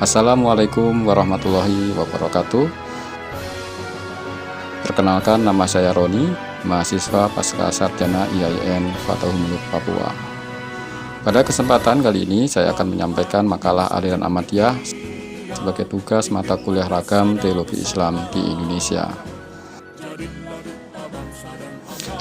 Assalamualaikum warahmatullahi wabarakatuh. Perkenalkan, nama saya Roni, mahasiswa Pasca Sarjana IAIN Fatahumuluk, Papua. Pada kesempatan kali ini saya akan menyampaikan makalah aliran Ahmadiyah sebagai tugas mata kuliah ragam Teologi Islam di Indonesia.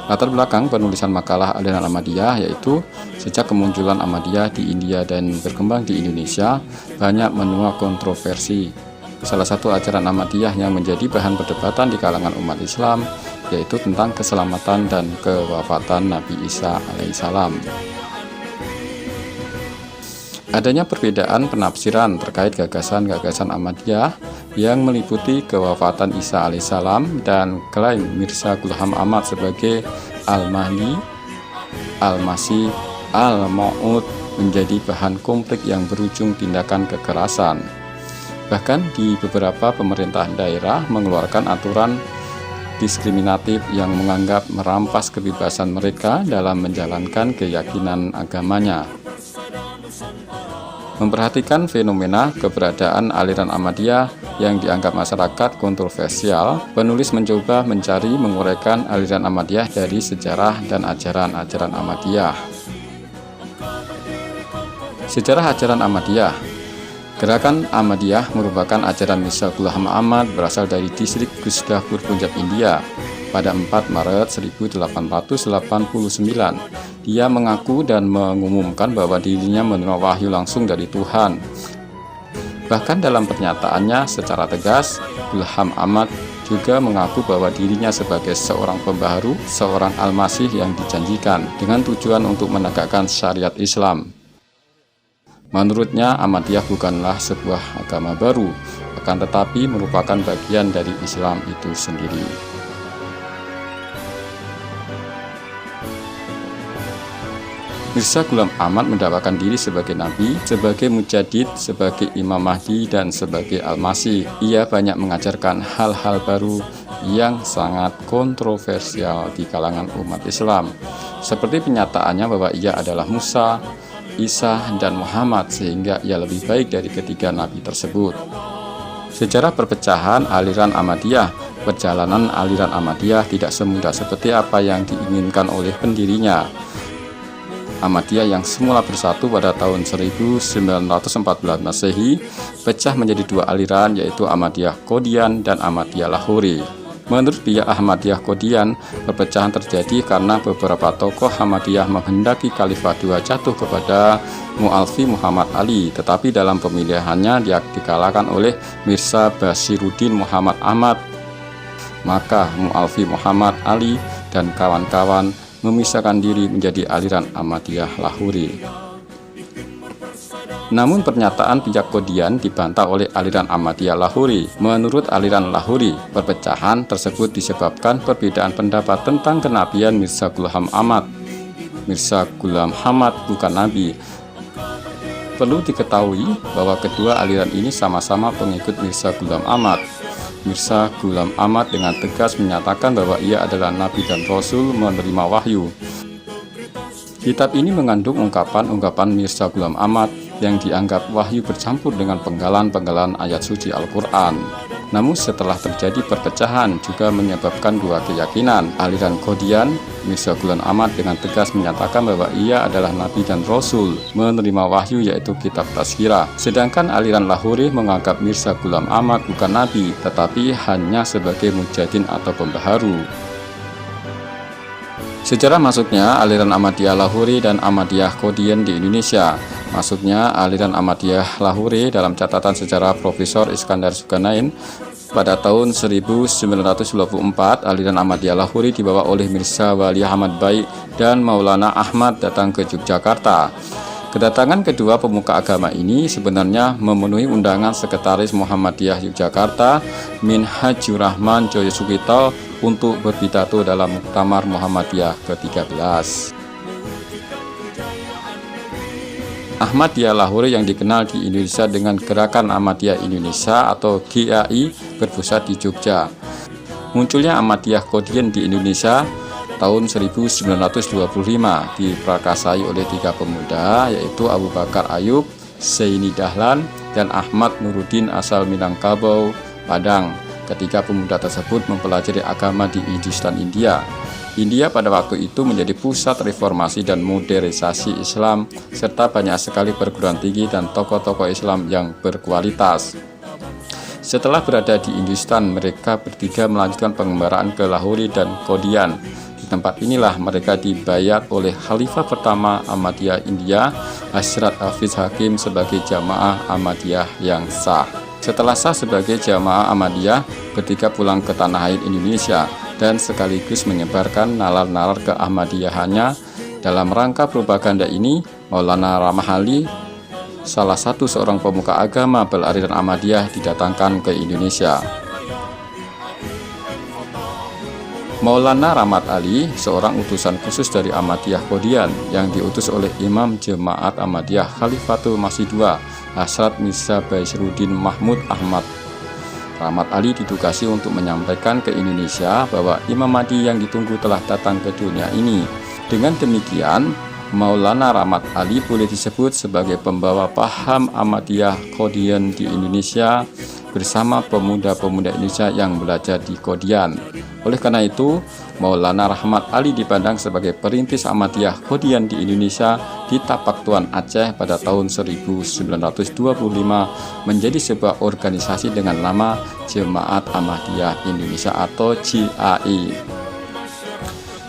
Latar belakang penulisan makalah aliran Ahmadiyah yaitu sejak kemunculan Ahmadiyah di India dan berkembang di Indonesia banyak menuai kontroversi. Salah satu ajaran Ahmadiyah yang menjadi bahan perdebatan di kalangan umat Islam yaitu tentang keselamatan dan kewafatan Nabi Isa alaihissalam. Adanya perbedaan penafsiran terkait gagasan-gagasan Ahmadiyah yang meliputi kewafatan Isa alaihissalam dan klaim Mirza Ghulam Ahmad sebagai Al-Mahdi, Al-Masih, Al-Ma'ud menjadi bahan konflik yang berujung tindakan kekerasan. Bahkan di beberapa pemerintah daerah mengeluarkan aturan diskriminatif yang menganggap merampas kebebasan mereka dalam menjalankan keyakinan agamanya. Memperhatikan fenomena keberadaan aliran Ahmadiyah yang dianggap masyarakat kontroversial, penulis mencoba mencari menguraikan aliran Ahmadiyah dari sejarah dan ajaran-ajaran Ahmadiyah. Sejarah ajaran Ahmadiyah. Gerakan Ahmadiyah merupakan ajaran Mirza Ghulam Ahmad berasal dari distrik Gurdaspur, Punjab, India. Pada 4 Maret 1889, dia mengaku dan mengumumkan bahwa dirinya menerima wahyu langsung dari Tuhan. Bahkan dalam pernyataannya secara tegas, Ghulam Ahmad juga mengaku bahwa dirinya sebagai seorang pembaharu, seorang Al-Masih yang dijanjikan dengan tujuan untuk menegakkan syariat Islam. Menurutnya, Ahmadiyah bukanlah sebuah agama baru, akan tetapi merupakan bagian dari Islam itu sendiri. Mirza Ghulam Ahmad mendakwakan diri sebagai Nabi, sebagai Mujadid, sebagai Imam Mahdi, dan sebagai Al-Masih. Ia banyak mengajarkan hal-hal baru yang sangat kontroversial di kalangan umat Islam, seperti penyataannya bahwa ia adalah Musa, Isa, dan Muhammad, sehingga ia lebih baik dari ketiga nabi tersebut. Sejarah perpecahan aliran Ahmadiyah. Perjalanan aliran Ahmadiyah tidak semudah seperti apa yang diinginkan oleh pendirinya. Ahmadiyah yang semula bersatu pada tahun 1914 Masehi pecah menjadi dua aliran, yaitu Ahmadiyah Qadian dan Ahmadiyah Lahori. Menurut pihak Ahmadiyah Qadian, perpecahan terjadi karena beberapa tokoh Ahmadiyah menghendaki Khalifah II jatuh kepada Mu'alfi Muhammad Ali, tetapi dalam pemilihannya dia dikalahkan oleh Mirza Basiruddin Muhammad Ahmad. Maka Mu'alfi Muhammad Ali dan kawan-kawan memisahkan diri menjadi aliran Ahmadiyah Lahori. Namun pernyataan pihak Qadian dibantah oleh aliran Ahmadiyah Lahori. Menurut aliran Lahori, perpecahan tersebut disebabkan perbedaan pendapat tentang kenabian Mirza Ghulam Ahmad. Mirza Ghulam Ahmad bukan nabi. Perlu diketahui bahwa kedua aliran ini sama-sama pengikut Mirza Ghulam Ahmad. Mirza Ghulam Ahmad dengan tegas menyatakan bahwa ia adalah nabi dan rasul menerima wahyu. Kitab ini mengandung ungkapan-ungkapan Mirza Ghulam Ahmad yang dianggap wahyu bercampur dengan penggalan-penggalan ayat suci Al-Quran. Namun setelah terjadi perpecahan juga menyebabkan dua keyakinan. Aliran Qadian, Mirza Ghulam Ahmad dengan tegas menyatakan bahwa ia adalah nabi dan rasul menerima wahyu, yaitu kitab Tazkirah. Sedangkan aliran Lahori menganggap Mirza Ghulam Ahmad bukan nabi, tetapi hanya sebagai mujadin atau pembaharu. Sejarah masuknya aliran Ahmadiyah Lahori dan Ahmadiyah Qadian di Indonesia. Masuknya aliran Ahmadiyah Lahori dalam catatan sejarah Profesor Iskandar Zulkarnain pada tahun 1924, aliran Ahmadiyah Lahori dibawa oleh Mirza Wali Ahmad Baik dan Maulana Ahmad datang ke Yogyakarta. Kedatangan kedua pemuka agama ini sebenarnya memenuhi undangan Sekretaris Muhammadiyah Yogyakarta Minhajur Rahman Joyosukito untuk berpidato dalam Muktamar Muhammadiyah ke-13. Ahmadiyah Lahori yang dikenal di Indonesia dengan Gerakan Ahmadiyah Indonesia atau GAI berpusat di Jogja. Munculnya Ahmadiyah Qadian di Indonesia tahun 1925 diprakarsai oleh 3 pemuda, yaitu Abu Bakar Ayub, Zaini Dahlan, dan Ahmad Nuruddin asal Minangkabau, Padang. Ketiga pemuda tersebut mempelajari agama di Hindustan, India. India pada waktu itu menjadi pusat reformasi dan modernisasi Islam, serta banyak sekali perguruan tinggi dan tokoh-tokoh Islam yang berkualitas. Setelah berada di Hindustan, mereka bertiga melanjutkan pengembaraan ke Lahore dan Qadian. Di tempat inilah mereka dibayat oleh Khalifah pertama Ahmadiyah India, Hazrat Hafiz Hakim, sebagai jamaah Ahmadiyah yang sah. Setelah sah sebagai jamaah Ahmadiyah, bertiga pulang ke tanah air Indonesia dan sekaligus menyebarkan nalar-nalar ke Ahmadiyahannya. Dalam rangka propaganda ini, Maulana Ramahali, salah satu seorang pemuka agama beraliran Ahmadiyah, didatangkan ke Indonesia. Maulana Rahmat Ali, seorang utusan khusus dari Ahmadiyah Qadian yang diutus oleh Imam Jemaat Ahmadiyah Khalifatul Masih II, Hazrat Mirza Bashiruddin Mahmud Ahmad. Rahmat Ali ditugasi untuk menyampaikan ke Indonesia bahwa Imam Mahdi yang ditunggu telah datang ke dunia ini. Dengan demikian, Maulana Rahmat Ali boleh disebut sebagai pembawa paham Ahmadiyah Qadian di Indonesia bersama pemuda-pemuda Indonesia yang belajar di Qadian. Oleh karena itu, Maulana Rahmat Ali dipandang sebagai perintis Ahmadiyah Qadian di Indonesia di Tapak Tuan Aceh pada tahun 1925, menjadi sebuah organisasi dengan nama Jemaat Ahmadiyah Indonesia atau JAI.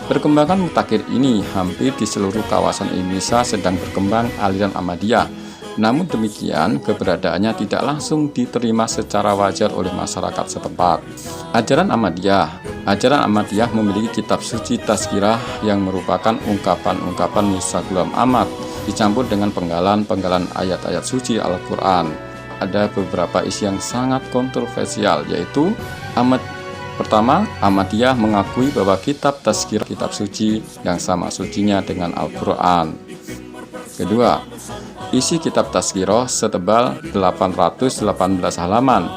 Perkembangan mutakhir ini hampir di seluruh kawasan Indonesia sedang berkembang aliran Ahmadiyah. Namun demikian, keberadaannya tidak langsung diterima secara wajar oleh masyarakat setempat. Ajaran Ahmadiyah memiliki kitab suci Tazkirah yang merupakan ungkapan-ungkapan Mirza Ghulam Ahmad dicampur dengan penggalan-penggalan ayat-ayat suci Al-Quran. Ada beberapa isi yang sangat kontroversial, yaitu Pertama, Ahmadiyah mengakui bahwa kitab Tazkirah kitab suci yang sama sucinya dengan Al-Quran. Kedua, isi kitab Tazkirah setebal 818 halaman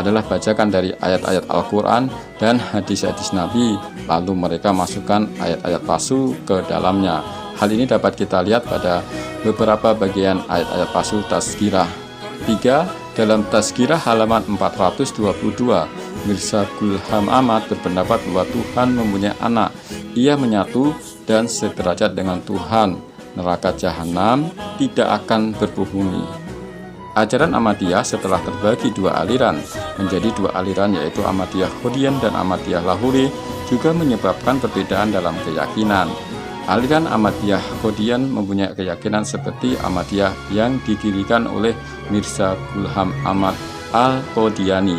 adalah bacakan dari ayat-ayat Al-Quran dan hadis-hadis Nabi, lalu mereka masukkan ayat-ayat palsu ke dalamnya. Hal ini dapat kita lihat pada beberapa bagian ayat-ayat palsu Tazkirah. 3. Dalam Tazkirah halaman 422, Mirza Ghulam Ahmad berpendapat bahwa Tuhan mempunyai anak. Ia menyatu dan sederajat dengan Tuhan. Neraka Jahanam tidak akan berpenghuni. Ajaran Ahmadiyah setelah terbagi dua aliran menjadi dua aliran, yaitu Ahmadiyah Qadian dan Ahmadiyah Lahore, juga menyebabkan perbedaan dalam keyakinan. Aliran Ahmadiyah Qadian mempunyai keyakinan seperti Ahmadiyah yang didirikan oleh Mirza Ghulam Ahmad Al-Qadiani.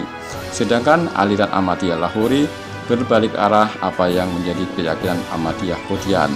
Sedangkan aliran Ahmadiyah Lahore berbalik arah apa yang menjadi keyakinan Ahmadiyah Qadian.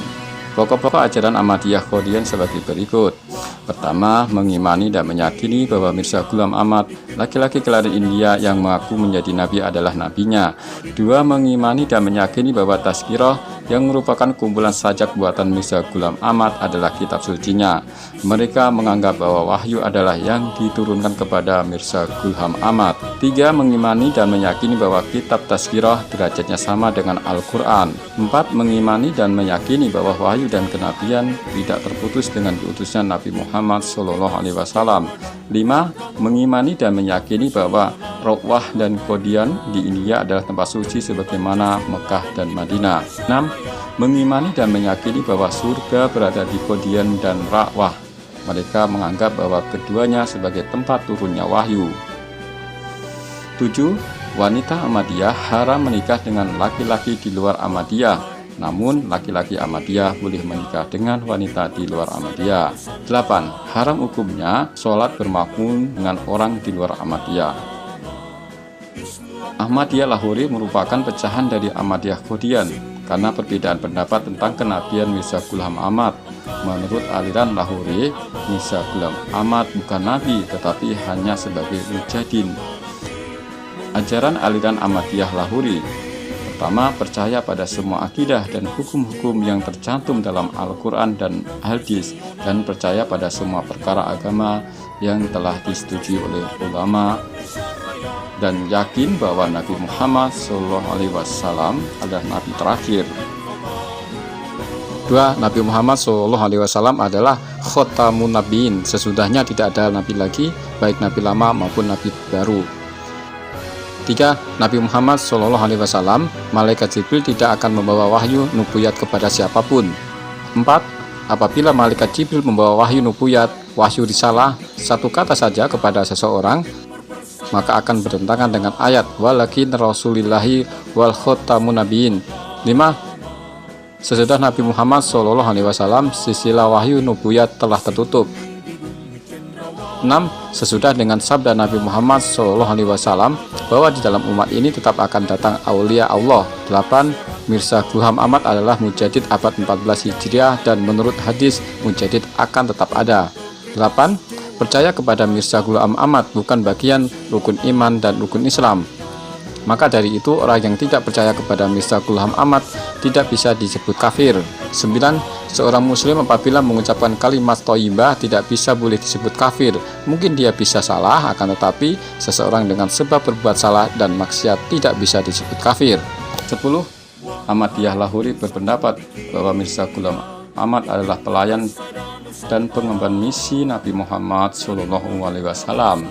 Pokok-pokok ajaran Ahmadiyah Qadian sebagai berikut. Pertama, mengimani dan meyakini bahwa Mirza Ghulam Ahmad, laki-laki kelahiran India yang mengaku menjadi nabi, adalah nabinya. Dua, mengimani dan meyakini bahwa Tazkirah yang merupakan kumpulan sajak buatan Mirza Ghulam Ahmad adalah kitab sucinya. Mereka menganggap bahwa wahyu adalah yang diturunkan kepada Mirza Ghulam Ahmad. Tiga, mengimani dan meyakini bahwa kitab Tazkirah derajatnya sama dengan Al-Quran. Empat, mengimani dan meyakini bahwa wahyu dan kenabian tidak terputus dengan diutusnya Nabi Muhammad SAW. 5. Mengimani dan meyakini bahwa Rawah dan Qadian di India adalah tempat suci sebagaimana Mekah dan Madinah. 6. Mengimani dan meyakini bahwa surga berada di Qadian dan Rawah. Mereka menganggap bahwa keduanya sebagai tempat turunnya wahyu. 7. Wanita Ahmadiyah haram menikah dengan laki-laki di luar Ahmadiyah. Namun, laki-laki Ahmadiyah boleh menikah dengan wanita di luar Ahmadiyah. 8. Haram hukumnya sholat bermakmum dengan orang di luar Ahmadiyah. Ahmadiyah Lahore merupakan pecahan dari Ahmadiyah Qadian karena perbedaan pendapat tentang kenabian Mirza Ghulam Ahmad. Menurut aliran Lahore, Mirza Ghulam Ahmad bukan nabi tetapi hanya sebagai mujadin. Ajaran aliran Ahmadiyah Lahore: pertama, percaya pada semua akidah dan hukum-hukum yang tercantum dalam Al-Quran dan Hadis, dan percaya pada semua perkara agama yang telah disetujui oleh ulama, dan yakin bahwa Nabi Muhammad SAW adalah Nabi terakhir. Kedua, Nabi Muhammad SAW adalah khotamun nabiin. Sesudahnya tidak ada nabi lagi, baik nabi lama maupun nabi baru. 3. Nabi Muhammad SAW, malaikat Jibril tidak akan membawa wahyu nubuat kepada siapapun. 4. Apabila malaikat Jibril membawa wahyu nubuat, wahyu risalah, satu kata saja kepada seseorang, maka akan bertentangan dengan ayat walakin rasulillahi wal khotamun nabiin. 5. Sesudah Nabi Muhammad SAW, silsilah wahyu nubuat telah tertutup. 6. Sesudah dengan sabda Nabi Muhammad SAW bahwa di dalam umat ini tetap akan datang aulia Allah. 8. Mirza Ghulam Ahmad adalah mujadid abad 14 Hijriah dan menurut hadis mujadid akan tetap ada. 8. Percaya kepada Mirza Ghulam Ahmad bukan bagian rukun iman dan rukun Islam. Maka dari itu orang yang tidak percaya kepada Mirza Ghulam Ahmad tidak bisa disebut kafir. 9. Seorang muslim apabila mengucapkan kalimat thayyibah tidak bisa boleh disebut kafir. Mungkin dia bisa salah, akan tetapi seseorang dengan sebab berbuat salah dan maksiat tidak bisa disebut kafir. 10. Ahmadiyah Lahori berpendapat bahwa Mirza Ghulam Ahmad adalah pelayan dan pengemban misi Nabi Muhammad SAW.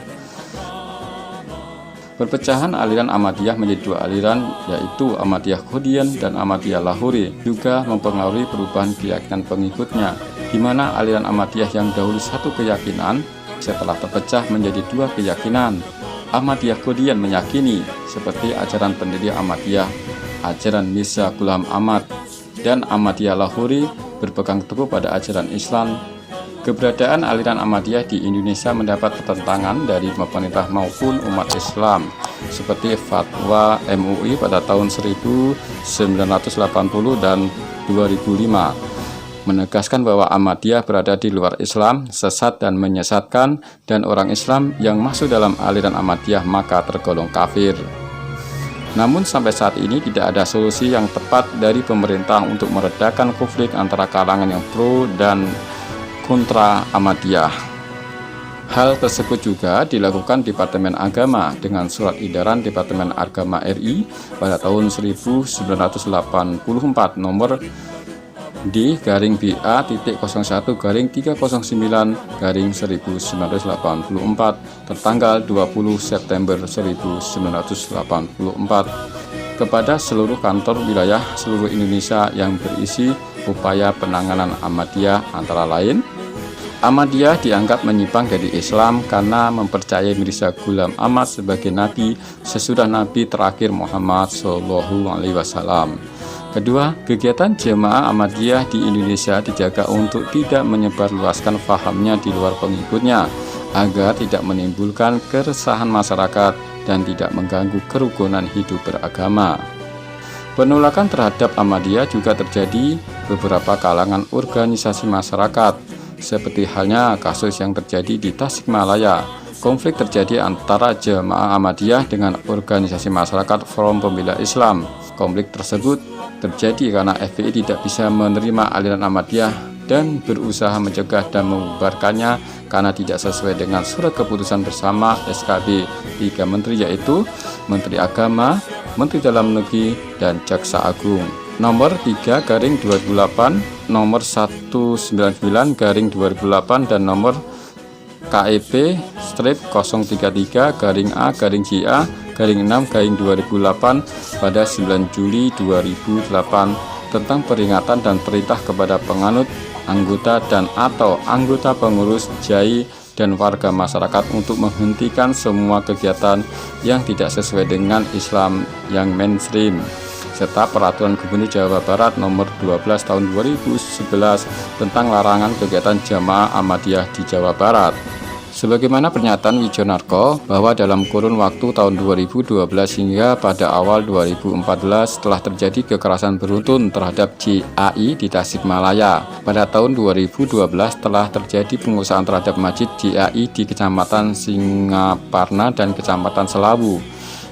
Perpecahan aliran Ahmadiyah menjadi dua aliran, yaitu Ahmadiyah Qadian dan Ahmadiyah Lahori, juga mempengaruhi perubahan keyakinan pengikutnya, di mana aliran Ahmadiyah yang dahulu satu keyakinan setelah terpecah menjadi dua keyakinan. Ahmadiyah Qadian meyakini seperti ajaran pendiri Ahmadiyah, ajaran Mirza Ghulam Ahmad, dan Ahmadiyah Lahori berpegang teguh pada ajaran Islam. Keberadaan aliran Ahmadiyah di Indonesia mendapat pertentangan dari pemerintah maupun umat Islam, seperti fatwa MUI pada tahun 1980 dan 2005, menegaskan bahwa Ahmadiyah berada di luar Islam, sesat dan menyesatkan, dan orang Islam yang masuk dalam aliran Ahmadiyah maka tergolong kafir. Namun sampai saat ini tidak ada solusi yang tepat dari pemerintah untuk meredakan konflik antara kalangan yang pro dan kontra Ahmadiyah. Hal tersebut juga dilakukan Departemen Agama dengan surat edaran Departemen Agama RI pada tahun 1984 nomor D-BA.01-309-1984 tertanggal 20 September 1984 kepada seluruh kantor wilayah seluruh Indonesia yang berisi upaya penanganan Ahmadiyah, antara lain Ahmadiyah dianggap menyimpang dari Islam karena mempercayai Mirza Ghulam Ahmad sebagai nabi sesudah Nabi terakhir Muhammad SAW. Kedua, kegiatan jemaah Ahmadiyah di Indonesia dijaga untuk tidak menyebarluaskan fahamnya di luar pengikutnya, agar tidak menimbulkan keresahan masyarakat dan tidak mengganggu kerukunan hidup beragama. Penolakan terhadap Ahmadiyah juga terjadi beberapa kalangan organisasi masyarakat, seperti halnya kasus yang terjadi di Tasikmalaya. Konflik terjadi antara jemaah Ahmadiyah dengan organisasi masyarakat Forum Pembela Islam. Konflik tersebut terjadi karena FPI tidak bisa menerima aliran Ahmadiyah dan berusaha mencegah dan membubarkannya karena tidak sesuai dengan surat keputusan bersama SKB 3 menteri, yaitu Menteri Agama, Menteri Dalam Negeri, dan Jaksa Agung. Nomor 3/2008, nomor 199/2008, dan nomor KEP-033-A-6-2008 pada 9 Juli 2008 tentang peringatan dan perintah kepada penganut, anggota dan atau anggota pengurus, jai, dan warga masyarakat untuk menghentikan semua kegiatan yang tidak sesuai dengan Islam yang mainstream, serta Peraturan Gubernur Jawa Barat nomor 12 tahun 2011 tentang larangan kegiatan jamaah Ahmadiyah di Jawa Barat. Sebagaimana pernyataan Wijonarko bahwa dalam kurun waktu tahun 2012 hingga pada awal 2014 telah terjadi kekerasan beruntun terhadap JAI di Tasikmalaya. Pada tahun 2012 telah terjadi pengusahaan terhadap Masjid JAI di Kecamatan Singaparna dan Kecamatan Selawu.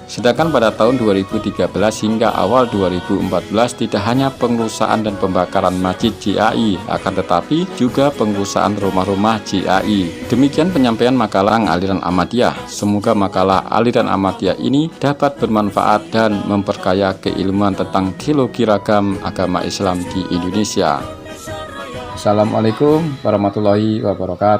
Sedangkan pada tahun 2013 hingga awal 2014 tidak hanya pengerusakan dan pembakaran Masjid JAI, akan tetapi juga pengerusakan rumah-rumah JAI. Demikian penyampaian makalah aliran Ahmadiyah. Semoga makalah aliran Ahmadiyah ini dapat bermanfaat dan memperkaya keilmuan tentang teologi ragam agama Islam di Indonesia. Assalamualaikum warahmatullahi wabarakatuh.